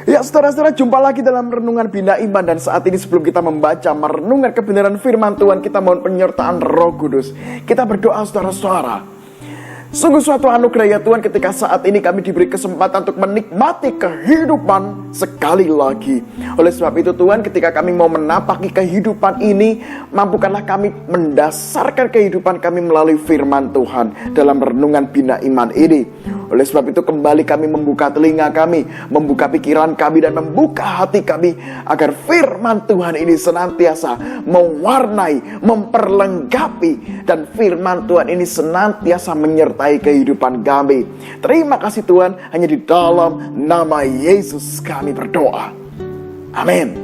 Ya saudara-saudara, jumpa lagi dalam Renungan Bina Iman. Dan saat ini sebelum kita membaca merenungkan kebenaran firman Tuhan, kita mohon penyertaan Roh Kudus. Kita berdoa saudara-saudara. Sungguh suatu anugerah ya Tuhan ketika saat ini kami diberi kesempatan untuk menikmati kehidupan sekali lagi. Oleh sebab itu Tuhan, ketika kami mau menapaki kehidupan ini, mampukanlah kami mendasarkan kehidupan kami melalui firman Tuhan dalam Renungan Bina Iman ini. Oleh sebab itu kembali kami membuka telinga kami, membuka pikiran kami dan membuka hati kami, agar firman Tuhan ini senantiasa mewarnai, memperlengkapi, dan firman Tuhan ini senantiasa menyertai kehidupan kami. Terima kasih Tuhan, hanya di dalam nama Yesus kami berdoa. Amin.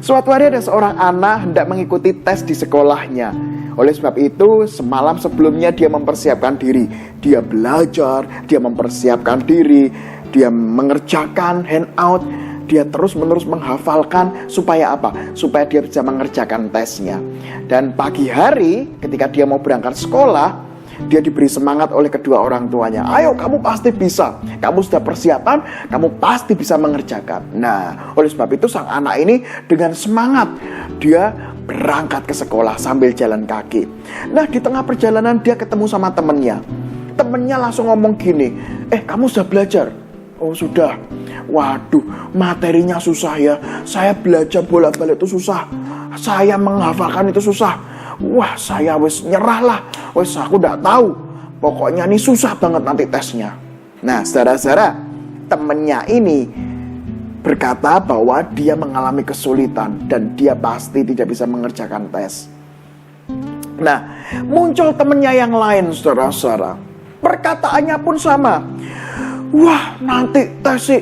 Suatu hari ada seorang anak hendak mengikuti tes di sekolahnya. Oleh sebab itu, semalam sebelumnya dia mempersiapkan diri. Dia belajar, dia mempersiapkan diri, dia mengerjakan handout, dia terus-menerus menghafalkan. Supaya apa? Supaya dia bisa mengerjakan tesnya. Dan pagi hari, ketika dia mau berangkat sekolah, dia diberi semangat oleh kedua orang tuanya. Ayo, kamu pasti bisa. Kamu sudah persiapan, kamu pasti bisa mengerjakan. Nah, oleh sebab itu sang anak ini dengan semangat, dia berangkat ke sekolah sambil jalan kaki. Nah, di tengah perjalanan dia ketemu sama temennya. Temennya langsung ngomong gini, kamu sudah belajar? Oh sudah. Waduh, materinya susah ya. Saya belajar bolak-balik itu susah. Saya menghafalkan itu susah. Wah, saya wis nyerah lah. Wis aku gak tahu. Pokoknya ini susah banget nanti tesnya. Nah, saudara-saudara, temennya ini berkata bahwa dia mengalami kesulitan dan dia pasti tidak bisa mengerjakan tes. Nah, muncul temennya yang lain, saudara-saudara. Perkataannya pun sama. Wah, nanti tes sih,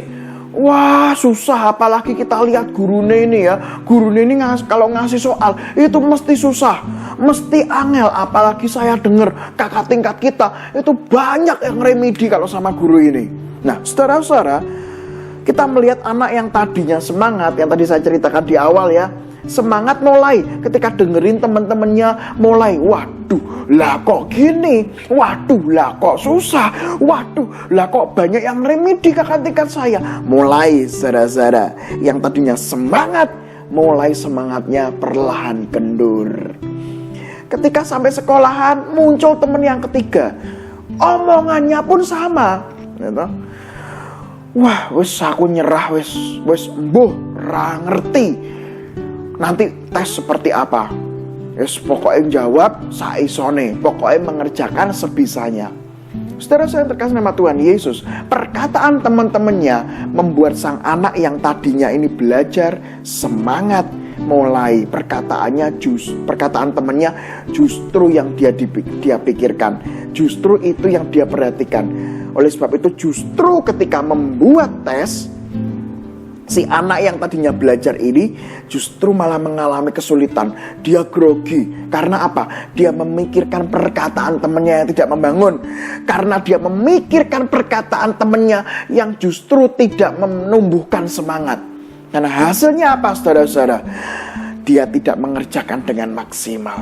wah susah. Apalagi kita lihat gurune ini ya. Gurune ini kalau ngasih soal itu mesti susah, mesti angel. Apalagi saya dengar kakak tingkat kita itu banyak yang remedi kalau sama guru ini. Nah, saudara-saudara, kita melihat anak yang tadinya semangat, yang tadi saya ceritakan di awal ya, semangat mulai ketika dengerin teman-temannya mulai, waduh lah kok gini, waduh lah kok susah, waduh lah kok banyak yang remedi kakak tingkat saya. Mulai saudara-saudara, yang tadinya semangat, mulai semangatnya perlahan kendur. Ketika sampai sekolahan, muncul teman yang ketiga, omongannya pun sama, gitu. Wah, wis aku nyerah, wis mbuh ra ngerti nanti tes seperti apa. Wis pokoknya jawab saisone, pokoknya mengerjakan sebisanya. Saudara saya terkasih nama Tuhan Yesus, perkataan teman-temannya membuat sang anak yang tadinya ini belajar semangat, mulai perkataan temannya justru yang dia pikirkan, justru itu yang dia perhatikan. Oleh sebab itu justru ketika membuat tes, si anak yang tadinya belajar ini justru malah mengalami kesulitan. Dia grogi. Karena apa? Dia memikirkan perkataan temannya yang tidak membangun. Karena dia memikirkan perkataan temannya yang justru tidak menumbuhkan semangat. Karena hasilnya apa, saudara-saudara? Dia tidak mengerjakan dengan maksimal.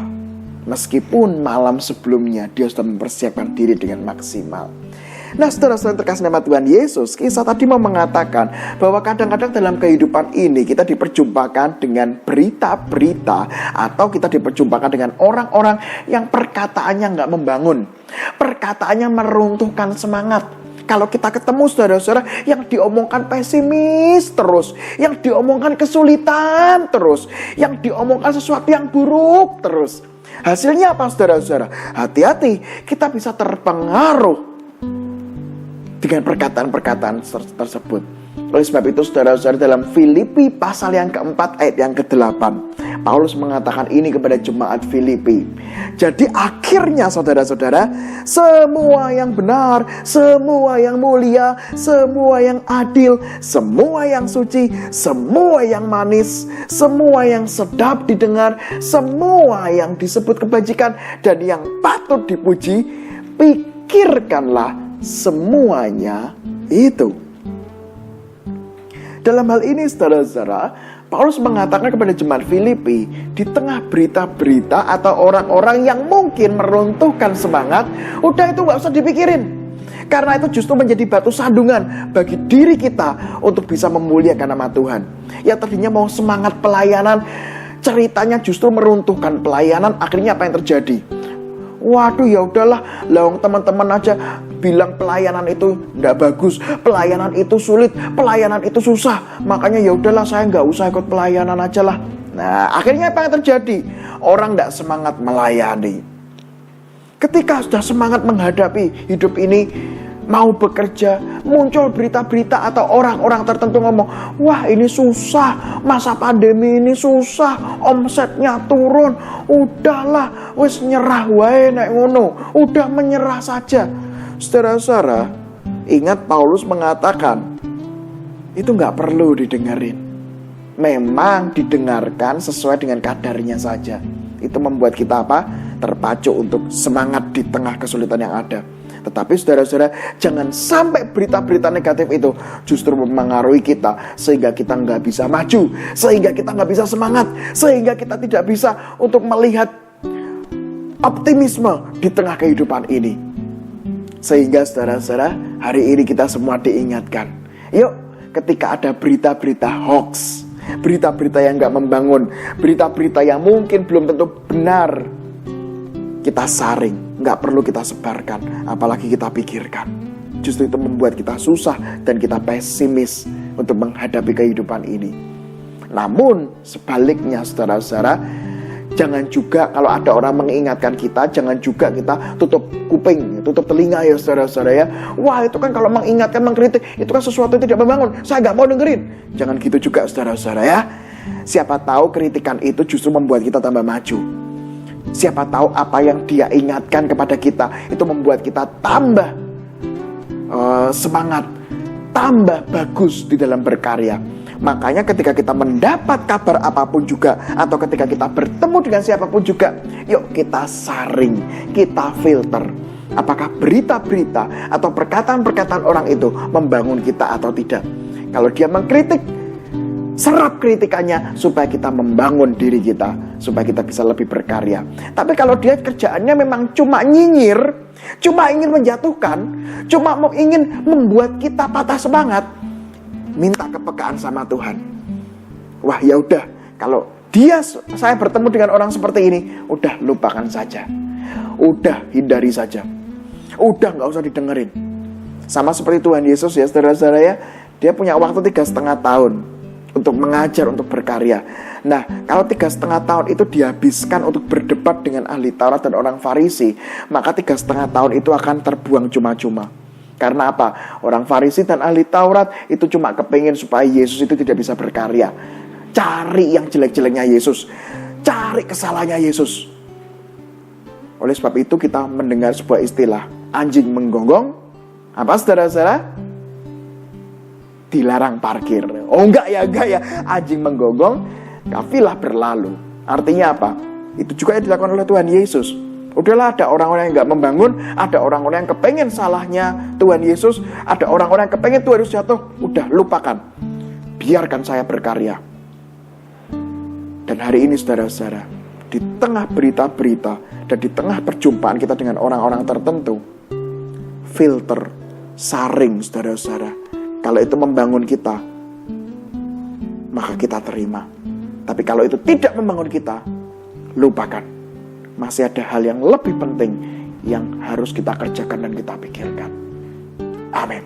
Meskipun malam sebelumnya dia sudah mempersiapkan diri dengan maksimal. Nah, saudara-saudara terkasih nama Tuhan Yesus, kisah tadi mau mengatakan bahwa kadang-kadang dalam kehidupan ini kita diperjumpakan dengan berita-berita, atau kita diperjumpakan dengan orang-orang yang perkataannya nggak membangun, perkataannya meruntuhkan semangat. Kalau kita ketemu saudara-saudara yang diomongkan pesimis terus, yang diomongkan kesulitan terus, yang diomongkan sesuatu yang buruk terus, hasilnya apa saudara-saudara? Hati-hati, kita bisa terpengaruh dengan perkataan-perkataan tersebut. Oleh sebab itu saudara-saudara, dalam Filipi pasal yang keempat ayat yang ke-8, Paulus mengatakan ini kepada jemaat Filipi. Jadi akhirnya saudara-saudara, semua yang benar, semua yang mulia, semua yang adil, semua yang suci, semua yang manis, semua yang sedap didengar, semua yang disebut kebajikan dan yang patut dipuji, pikirkanlah semuanya itu. Dalam hal ini saudara-saudara, Paulus mengatakan kepada jemaat Filipi, di tengah berita-berita atau orang-orang yang mungkin meruntuhkan semangat, udah itu gak usah dipikirin. Karena itu justru menjadi batu sandungan bagi diri kita untuk bisa memuliakan nama Tuhan. Yang tadinya mau semangat pelayanan, ceritanya justru meruntuhkan pelayanan. Akhirnya apa yang terjadi? Waduh, ya udahlah, lawang teman-teman aja bilang pelayanan itu nggak bagus, pelayanan itu sulit, pelayanan itu susah. Makanya ya udahlah, saya nggak usah ikut pelayanan aja lah. Nah, akhirnya apa yang terjadi? Orang nggak semangat melayani. Ketika sudah semangat menghadapi hidup ini, mau bekerja, muncul berita-berita atau orang-orang tertentu ngomong, wah ini susah, masa pandemi ini susah, omsetnya turun, udahlah, wis nyerah wae nek ngono, udah menyerah saja. Saudara-saudara, ingat Paulus mengatakan, itu gak perlu didengerin. Memang didengarkan sesuai dengan kadarnya saja. Itu membuat kita apa? Terpacu untuk semangat di tengah kesulitan yang ada. Tetapi saudara-saudara, jangan sampai berita-berita negatif itu justru mempengaruhi kita sehingga kita nggak bisa maju, sehingga kita nggak bisa semangat, sehingga kita tidak bisa untuk melihat optimisme di tengah kehidupan ini. Sehingga saudara-saudara, hari ini kita semua diingatkan, yuk ketika ada berita-berita hoax, berita-berita yang nggak membangun, berita-berita yang mungkin belum tentu benar, kita saring, nggak perlu kita sebarkan, apalagi kita pikirkan. Justru itu membuat kita susah dan kita pesimis untuk menghadapi kehidupan ini. Namun sebaliknya saudara-saudara, jangan juga kalau ada orang mengingatkan kita, jangan juga kita tutup kuping, tutup telinga ya saudara-saudara ya. Wah itu kan kalau mengingatkan, mengkritik, itu kan sesuatu yang tidak membangun, saya nggak mau dengerin. Jangan gitu juga saudara-saudara ya. Siapa tahu kritikan itu justru membuat kita tambah maju. Siapa tahu apa yang dia ingatkan kepada kita itu membuat kita tambah semangat, tambah bagus di dalam berkarya. Makanya ketika kita mendapat kabar apapun juga, atau ketika kita bertemu dengan siapapun juga, yuk kita saring, kita filter. Apakah berita-berita atau perkataan-perkataan orang itu membangun kita atau tidak. Kalau dia mengkritik, serap kritikannya supaya kita membangun diri kita, supaya kita bisa lebih berkarya. Tapi kalau dia kerjaannya memang cuma nyinyir, cuma ingin menjatuhkan, cuma ingin membuat kita patah semangat, minta kepekaan sama Tuhan. Wah ya udah, kalau saya bertemu dengan orang seperti ini, udah lupakan saja, udah hindari saja, udah nggak usah didengerin. Sama seperti Tuhan Yesus ya saudara-saudara ya, dia punya waktu 3,5 tahun untuk mengajar, untuk berkarya. Nah, kalau 3,5 tahun itu dihabiskan untuk berdebat dengan ahli Taurat dan orang Farisi, maka 3,5 tahun itu akan terbuang cuma-cuma. Karena apa? Orang Farisi dan ahli Taurat itu cuma kepingin supaya Yesus itu tidak bisa berkarya. Cari yang jelek-jeleknya Yesus, cari kesalahannya Yesus. Oleh sebab itu kita mendengar sebuah istilah, anjing menggonggong, apa saudara-saudara? Dilarang parkir. Oh enggak ya, anjing menggonggong, kafilah berlalu. Artinya apa? Itu juga yang dilakukan oleh Tuhan Yesus. Udahlah, ada orang-orang yang enggak membangun, ada orang-orang yang kepengen salahnya Tuhan Yesus, ada orang-orang yang kepengen Tuhan Yesus jatuh. Udah, lupakan. Biarkan saya berkarya. Dan hari ini saudara-saudara, di tengah berita-berita dan di tengah perjumpaan kita dengan orang-orang tertentu, filter, saring saudara-saudara. Kalau itu membangun kita, maka kita terima. Tapi kalau itu tidak membangun kita, lupakan. Masih ada hal yang lebih penting yang harus kita kerjakan dan kita pikirkan. Amin.